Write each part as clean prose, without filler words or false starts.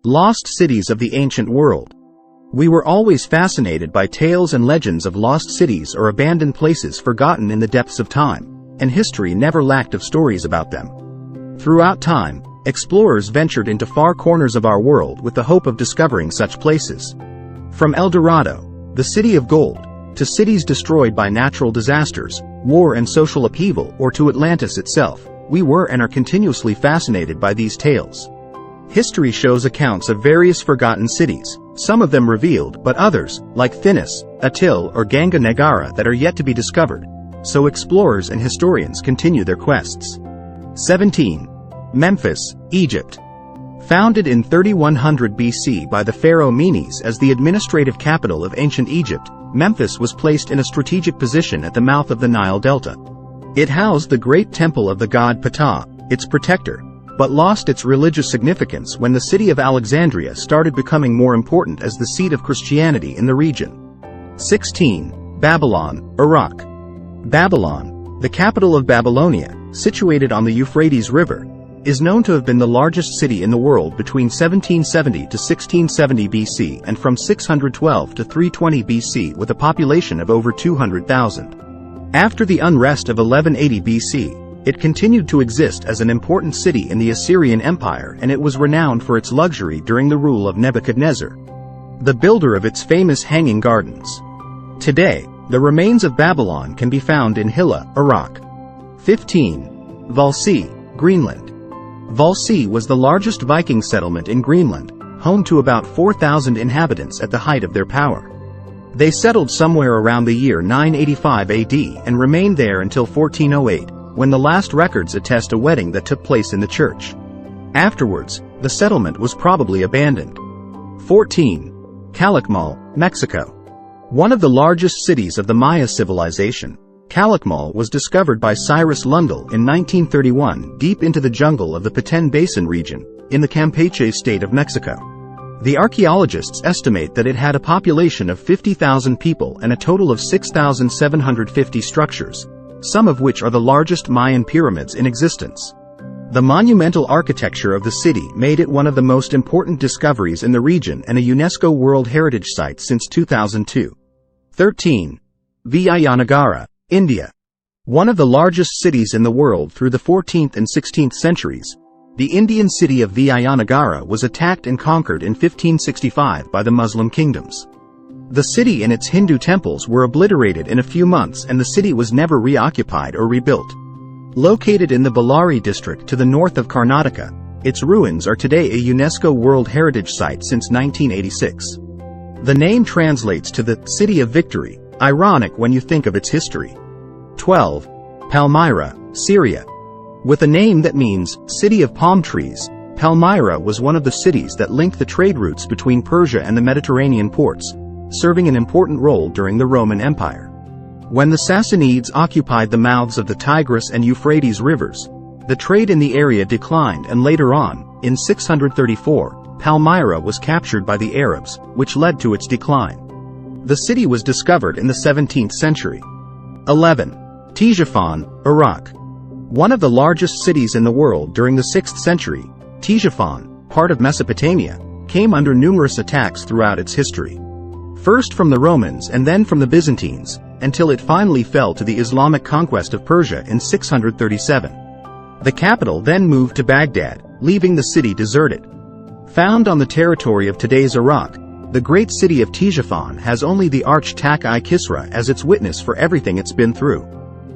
Lost cities of the ancient world. We were always fascinated by tales and legends of lost cities or abandoned places forgotten in the depths of time, and history never lacked of stories about them. Throughout time, explorers ventured into far corners of our world with the hope of discovering such places. From El Dorado, the city of gold, to cities destroyed by natural disasters, war and social upheaval, or to Atlantis itself, we were and are continuously fascinated by these tales. History shows accounts of various forgotten cities, some of them revealed but others, like Thinis, Atil or Ganga Negara, that are yet to be discovered, so explorers and historians continue their quests. 17. Memphis, Egypt. Founded in 3100 BC by the pharaoh Menes as the administrative capital of ancient Egypt, Memphis was placed in a strategic position at the mouth of the Nile Delta. It housed the great temple of the god Petra, its protector, but lost its religious significance when the city of Alexandria started becoming more important as the seat of Christianity in the region. 16. Babylon, Iraq. Babylon, the capital of Babylonia, situated on the Euphrates River, is known to have been the largest city in the world between 1770 to 1670 BC and from 612 to 320 BC with a population of over 200,000. After the unrest of 1180 BC, it continued to exist as an important city in the Assyrian Empire, and it was renowned for its luxury during the rule of Nebuchadnezzar, the builder of its famous Hanging Gardens. Today, the remains of Babylon can be found in Hilla, Iraq. 15. Valsea, Greenland. Valsea was the largest Viking settlement in Greenland, home to about 4,000 inhabitants at the height of their power. They settled somewhere around the year 985 AD and remained there until 1408, when the last records attest a wedding that took place in the church. Afterwards, the settlement was probably abandoned. 14. Calakmul, Mexico. One of the largest cities of the Maya civilization, Calakmul was discovered by Cyrus Lundell in 1931 deep into the jungle of the Petén Basin region, in the Campeche state of Mexico. The archaeologists estimate that it had a population of 50,000 people and a total of 6,750 structures, some of which are the largest Mayan pyramids in existence. The monumental architecture of the city made it one of the most important discoveries in the region and a UNESCO World Heritage Site since 2002. 13. Vijayanagara, India. One of the largest cities in the world through the 14th and 16th centuries, the Indian city of Vijayanagara was attacked and conquered in 1565 by the Muslim kingdoms. The city and its Hindu temples were obliterated in a few months, and the city was never reoccupied or rebuilt. Located in the Bellary district to the north of Karnataka, its ruins are today a UNESCO World Heritage Site since 1986. The name translates to the City of Victory, ironic when you think of its history. 12. Palmyra, Syria. With a name that means City of Palm Trees, Palmyra was one of the cities that linked the trade routes between Persia and the Mediterranean ports, serving an important role during the Roman Empire. When the Sassanids occupied the mouths of the Tigris and Euphrates rivers, the trade in the area declined, and later on, in 634, Palmyra was captured by the Arabs, which led to its decline. The city was discovered in the 17th century. 11. Ctesiphon, Iraq. One of the largest cities in the world during the 6th century, Ctesiphon, part of Mesopotamia, came under numerous attacks throughout its history. First from the Romans and then from the Byzantines, until it finally fell to the Islamic conquest of Persia in 637. The capital then moved to Baghdad, leaving the city deserted. Found on the territory of today's Iraq, the great city of Ctesiphon has only the arch Tak-i-Kisra as its witness for everything it's been through.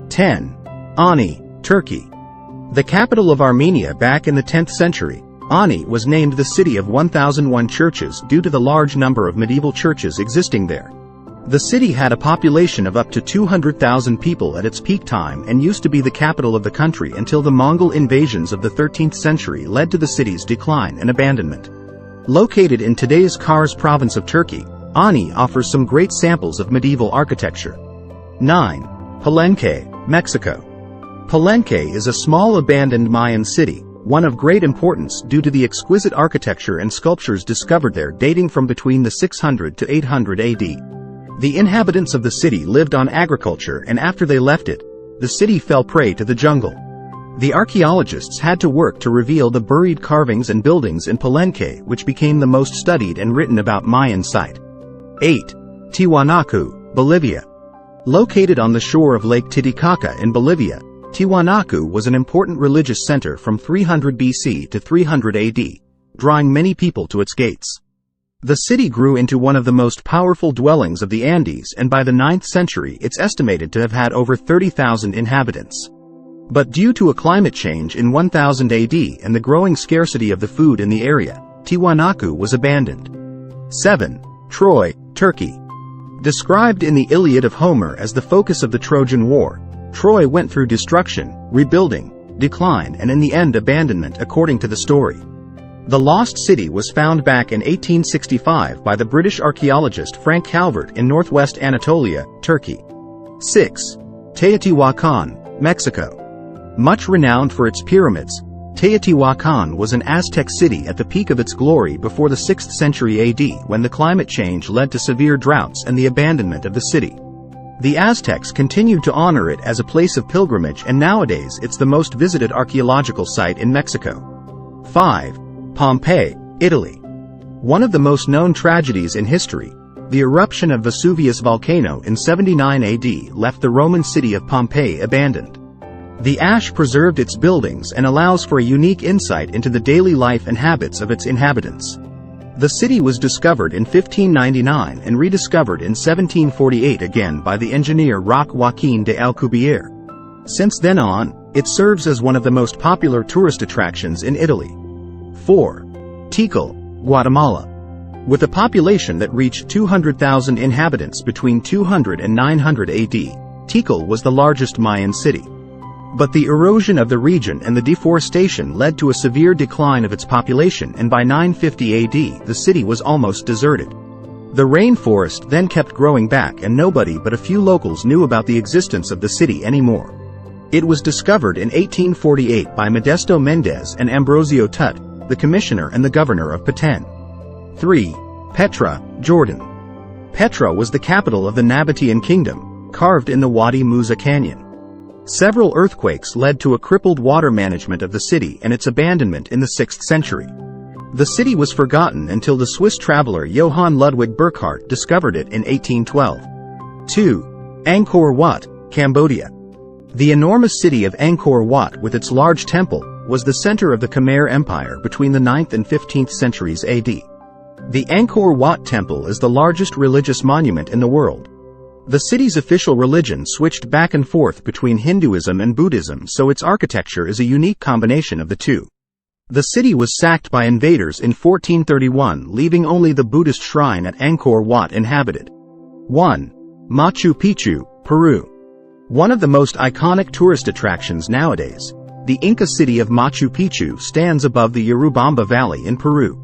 10. Ani, Turkey. The capital of Armenia back in the 10th century, Ani was named the city of 1001 churches due to the large number of medieval churches existing there. The city had a population of up to 200,000 people at its peak time and used to be the capital of the country until the Mongol invasions of the 13th century led to the city's decline and abandonment. Located in today's Kars province of Turkey, Ani offers some great samples of medieval architecture. 9. Palenque, Mexico. Palenque is a small abandoned Mayan city, one of great importance due to the exquisite architecture and sculptures discovered there dating from between the 600 to 800 AD. The inhabitants of the city lived on agriculture, and after they left it, the city fell prey to the jungle. The archaeologists had to work to reveal the buried carvings and buildings in Palenque, which became the most studied and written about Mayan site. 8. Tiwanaku, Bolivia. Located on the shore of Lake Titicaca in Bolivia, Tiwanaku was an important religious center from 300 BC to 300 AD, drawing many people to its gates. The city grew into one of the most powerful dwellings of the Andes, and by the 9th century it's estimated to have had over 30,000 inhabitants. But due to a climate change in 1000 AD and the growing scarcity of the food in the area, Tiwanaku was abandoned. 7. Troy, Turkey. Described in the Iliad of Homer as the focus of the Trojan War, Troy went through destruction, rebuilding, decline, and in the end abandonment according to the story. The lost city was found back in 1865 by the British archaeologist Frank Calvert in northwest Anatolia, Turkey. 6. Teotihuacan, Mexico. Much renowned for its pyramids, Teotihuacan was an Aztec city at the peak of its glory before the 6th century AD, when the climate change led to severe droughts and the abandonment of the city. The Aztecs continued to honor it as a place of pilgrimage, and nowadays it's the most visited archaeological site in Mexico. 5. Pompeii, Italy. One of the most known tragedies in history, the eruption of Vesuvius volcano in 79 AD left the Roman city of Pompeii abandoned. The ash preserved its buildings and allows for a unique insight into the daily life and habits of its inhabitants. The city was discovered in 1599 and rediscovered in 1748 again by the engineer Roque Joaquin de Alcubierre. Since then on, it serves as one of the most popular tourist attractions in Italy. 4. Tikal, Guatemala. With a population that reached 200,000 inhabitants between 200 and 900 AD, Tikal was the largest Mayan city. But the erosion of the region and the deforestation led to a severe decline of its population, and by 950 AD the city was almost deserted. The rainforest then kept growing back, and nobody but a few locals knew about the existence of the city anymore. It was discovered in 1848 by Modesto Mendez and Ambrosio Tut, the commissioner and the governor of Petén. 3. Petra, Jordan. Petra was the capital of the Nabatean kingdom, carved in the Wadi Musa Canyon. Several earthquakes led to a crippled water management of the city and its abandonment in the 6th century. The city was forgotten until the Swiss traveler Johann Ludwig Burckhardt discovered it in 1812. 2. Angkor Wat, Cambodia. The enormous city of Angkor Wat, with its large temple, was the center of the Khmer Empire between the 9th and 15th centuries AD. The Angkor Wat Temple is the largest religious monument in the world. The city's official religion switched back and forth between Hinduism and Buddhism, so its architecture is a unique combination of the two. The city was sacked by invaders in 1431, leaving only the Buddhist shrine at Angkor Wat inhabited. 1. Machu Picchu, Peru. One of the most iconic tourist attractions nowadays, the Inca city of Machu Picchu stands above the Urubamba Valley in Peru.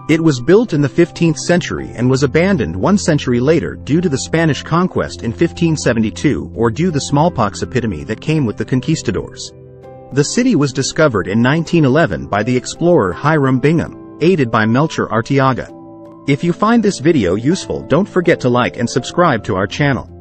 It was built in the 15th century and was abandoned 1 century later due to the Spanish conquest in 1572, or due to the smallpox epidemic that came with the conquistadors. The city was discovered in 1911 by the explorer Hiram Bingham, aided by Melchor Arteaga. If you find this video useful, don't forget to like and subscribe to our channel.